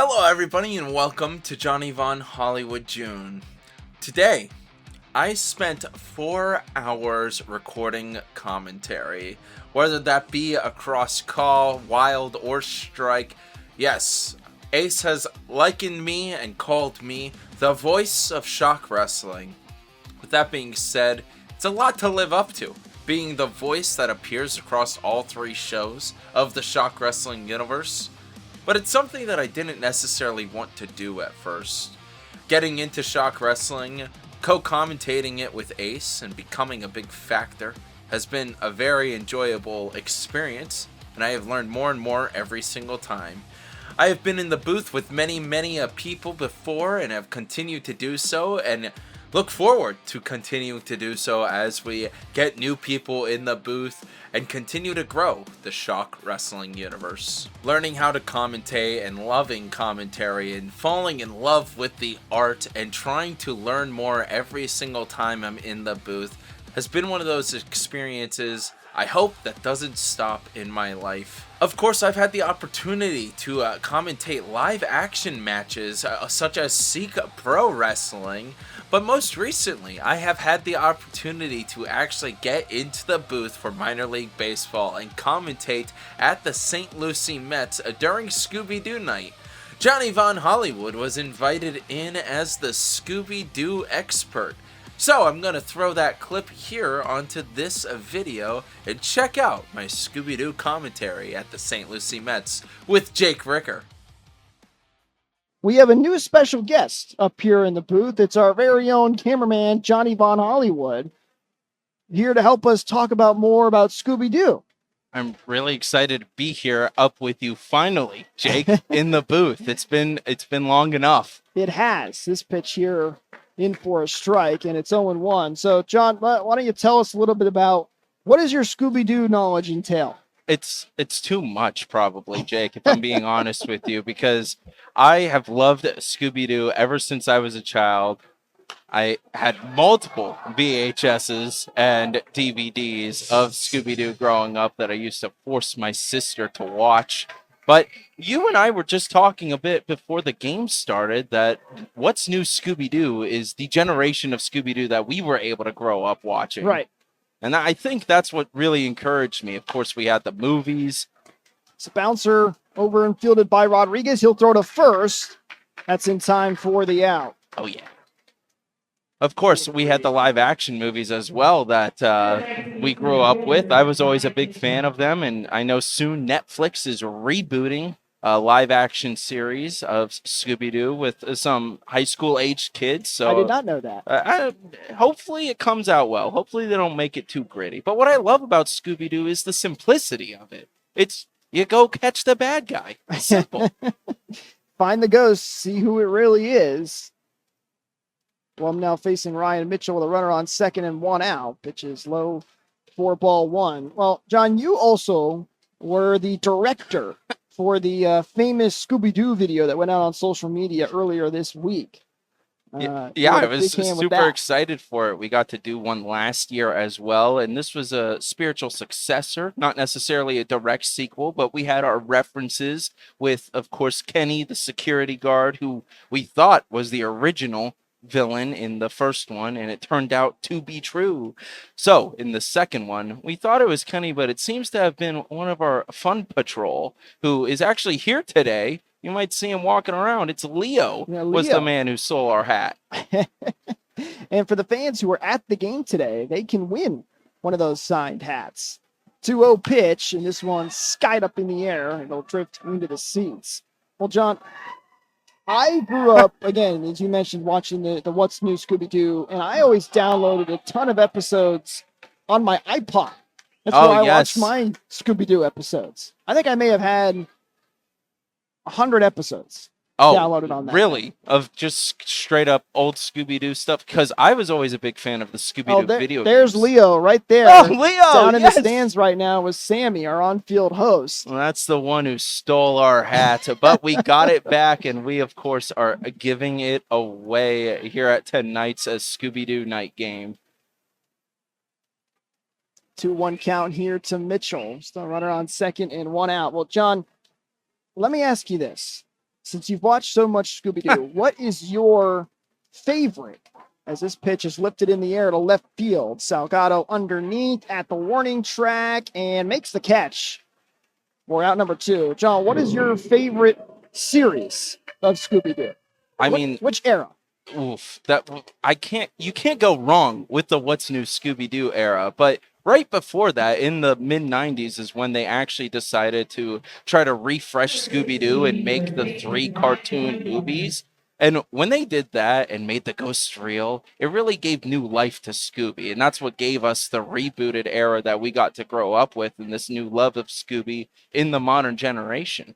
Hello everybody and welcome to Johnny Vaughn Hollywood June. Today, I spent 4 hours recording commentary. Whether that be across call, wild, or strike, yes, Ace has likened me and called me the voice of shock wrestling. With that being said, it's a lot to live up to, being the voice that appears across all 3 shows of the shock wrestling universe. But it's something that I didn't necessarily want to do at first. Getting into shock wrestling, co-commentating it with Ace, and becoming a big factor has been a very enjoyable experience, and I have learned more and more every single time. I have been in the booth with many people before and have continued to do so, and look forward to continuing to do so as we get new people in the booth and continue to grow the shock wrestling universe. Learning how to commentate and loving commentary and falling in love with the art and trying to learn more every single time I'm in the booth has been one of those experiences I hope that doesn't stop in my life. Of course, I've had the opportunity to commentate live action matches such as Seek Pro Wrestling, but most recently I have had the opportunity to actually get into the booth for minor league baseball and commentate at the St. Lucie Mets during Scooby-Doo night. Johnny Vaughn Hollywood was invited in as the Scooby-Doo expert. So I'm going to throw that clip here onto this video and check out my Scooby-Doo commentary at the St. Lucie Mets with Jake Ricker. We have a new special guest up here in the booth. It's our very own cameraman, Johnny Vaughn Hollywood, here to help us talk about more about Scooby-Doo. I'm really excited to be here up with you finally, Jake, in the booth. It's been long enough. It has. This pitch here in for a strike, and it's 0-1. So, John, why don't you tell us a little bit about what does your Scooby-Doo knowledge entail? It's too much, probably, Jake, if I'm being honest with you, because I have loved Scooby-Doo ever since I was a child. I had multiple VHSs and DVDs of Scooby-Doo growing up that I used to force my sister to watch. But you and I were just talking a bit before the game started that What's New Scooby-Doo is the generation of Scooby-Doo that we were able to grow up watching. Right. And I think that's what really encouraged me. Of course, we had the movies. It's a bouncer over and fielded by Rodriguez. He'll throw to first. That's in time for the out. Oh, yeah. Of course, we had the live action movies as well that we grew up with. I was always a big fan of them, and I know soon Netflix is rebooting a live action series of Scooby-Doo with some high school aged kids. So I did not know that. Hopefully it comes out well. Hopefully they don't make it too gritty. But what I love about Scooby-Doo is the simplicity of it. It's you go catch the bad guy. Simple. Find the ghost, see who it really is. Well, I'm now facing Ryan Mitchell with a runner on second and 1 out. Pitch is low, 4-1. Well, John, you also were the director for the famous Scooby-Doo video that went out on social media earlier this week. Yeah, I was super excited for it. We got to do one last year as well, and this was a spiritual successor, not necessarily a direct sequel, but we had our references with, of course, Kenny, the security guard, who we thought was the original villain in the first one, and it turned out to be true. So in the second one, we thought it was Kenny, but it seems to have been one of our fun patrol who is actually here today. You might see him walking around. It's Leo, was the man who stole our hat. And for the fans who are at the game today, they can win one of those signed hats. 2-0 pitch, and this one skied up in the air, and it'll drift into the seats. Well, John, I grew up, again, as you mentioned, watching the What's New Scooby-Doo, and I always downloaded a ton of episodes on my iPod. That's where I watched my Scooby-Doo episodes. I think I may have had 100 episodes downloaded on that. Really? Of just straight up old Scooby-Doo stuff? Because I was always a big fan of the Scooby-Doo video There's games. Leo right there. Oh, Leo! Down in the stands right now with Sammy, our on-field host. Well, that's the one who stole our hat, but we got it back, and we, of course, are giving it away here at tonight's Scooby-Doo night game. 2-1 count here to Mitchell. Still runner on second and 1 out. Well, John, let me ask you this. since you've watched so much Scooby-Doo, what is your favorite? As this pitch is lifted in the air to left field, Salgado underneath at the warning track and makes the catch. We're out number 2. John, what is your favorite series of Scooby-Doo? Which era? Oof, you can't go wrong with the What's New Scooby-Doo era, but right before that, in the mid-90s, is when they actually decided to try to refresh Scooby-Doo and make the 3 cartoon movies. And when they did that and made the ghosts real, it really gave new life to Scooby. And that's what gave us the rebooted era that we got to grow up with and this new love of Scooby in the modern generation.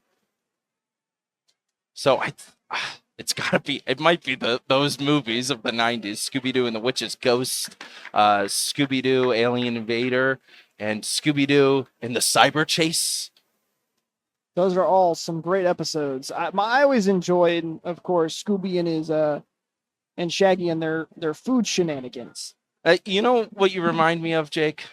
So it might be those movies of the 90s, Scooby-Doo and the Witch's Ghost, Scooby-Doo, Alien Invader, and Scooby-Doo and the Cyber Chase. Those are all some great episodes. I always enjoyed, of course, Scooby and his and Shaggy and their food shenanigans. You know what you remind me of, Jake?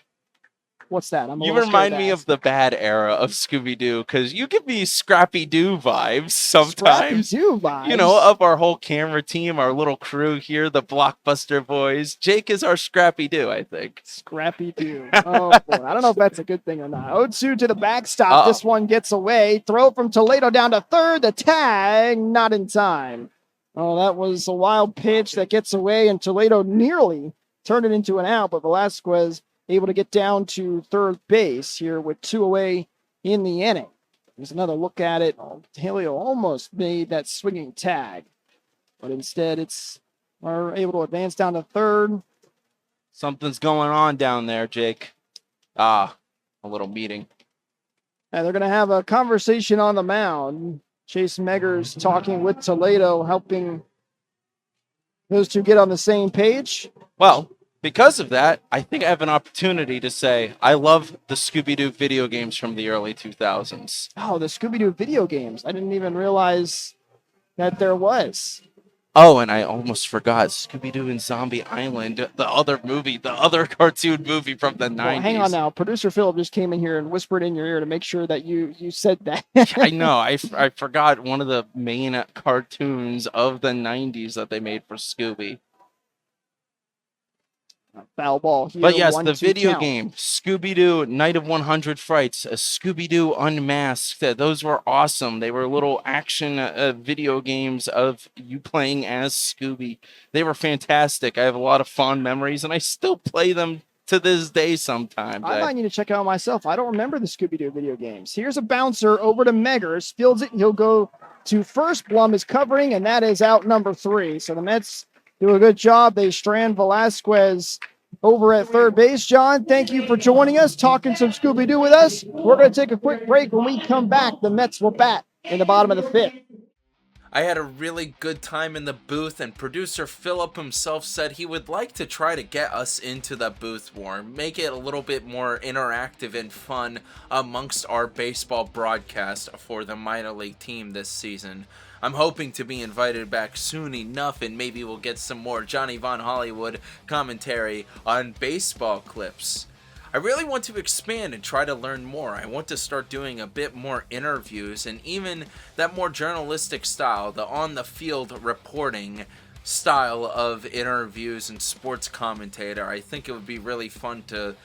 What's that? You remind me of the bad era of Scooby-Doo, because you give me Scrappy-Doo vibes sometimes. Scrappy-Doo vibes? You know, of our whole camera team, our little crew here, the Blockbuster Boys. Jake is our Scrappy-Doo, I think. Scrappy-Doo. Oh, boy. I don't know if that's a good thing or not. 0-2 to the backstop. This one gets away. Throw from Toledo down to third. The tag, not in time. Oh, that was a wild pitch that gets away, and Toledo nearly turned it into an out, but Velasquez able to get down to third base here with 2 away in the inning. There's another look at it. Helio almost made that swinging tag, but instead are able to advance down to third. Something's going on down there, Jake. A little meeting. And they're going to have a conversation on the mound. Chase Meggers talking with Toledo, helping those two get on the same page. Well, because of that, I think I have an opportunity to say I love the Scooby-Doo video games from the early 2000s. Oh, the Scooby-Doo video games. I didn't even realize that there was. Oh, and I almost forgot Scooby-Doo and Zombie Island, the other cartoon movie from the 90s. Well, hang on now. Producer Philip just came in here and whispered in your ear to make sure that you said that. I know. I forgot one of the main cartoons of the 90s that they made for Scooby. Foul ball here. But yes, the video game, Scooby-Doo Night of 100 Frights, Scooby-Doo Unmasked, those were awesome. They were little action video games of you playing as Scooby. They were fantastic. I have a lot of fond memories, and I still play them to this day sometimes. I might need to check it out myself. I don't remember the Scooby-Doo video games. Here's a bouncer over to Meggers, fields it, and he'll go to first. Blum is covering, and that is out number 3. So the Mets do a good job. They strand Velasquez over at third base. John, thank you for joining us, talking some Scooby-Doo with us. We're going to take a quick break. When we come back, the Mets will bat in the bottom of the 5th. I had a really good time in the booth, and producer Philip himself said he would like to try to get us into the booth more, make it a little bit more interactive and fun amongst our baseball broadcast for the minor league team this season. I'm hoping to be invited back soon enough, and maybe we'll get some more Johnny Vaughn Hollywood commentary on baseball clips. I really want to expand and try to learn more. I want to start doing a bit more interviews and even that more journalistic style, the on-the-field reporting style of interviews and sports commentator. I think it would be really fun to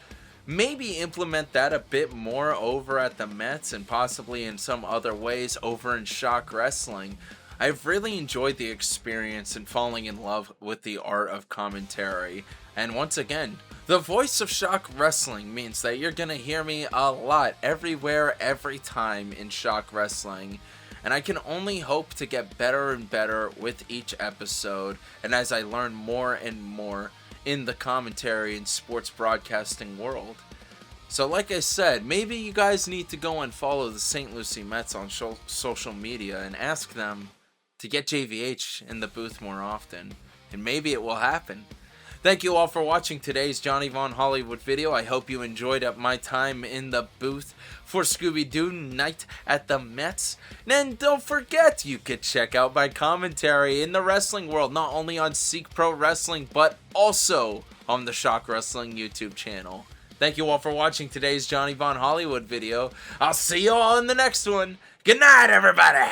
maybe implement that a bit more over at the Mets and possibly in some other ways over in Shock Wrestling. I've really enjoyed the experience and falling in love with the art of commentary. And once again, the voice of Shock Wrestling means that you're going to hear me a lot, everywhere, every time in Shock Wrestling. And I can only hope to get better and better with each episode, and as I learn more and more in the commentary and sports broadcasting world. So like I said, maybe you guys need to go and follow the St. Lucie Mets on social media and ask them to get JVH in the booth more often, and maybe it will happen. Thank you all for watching today's Johnny Vaughn Hollywood video. I hope you enjoyed my time in the booth for Scooby-Doo Night at the Mets. And don't forget, you could check out my commentary in the wrestling world, not only on Seek Pro Wrestling, but also on the Shock Wrestling YouTube channel. Thank you all for watching today's Johnny Vaughn Hollywood video. I'll see you all in the next one. Good night, everybody!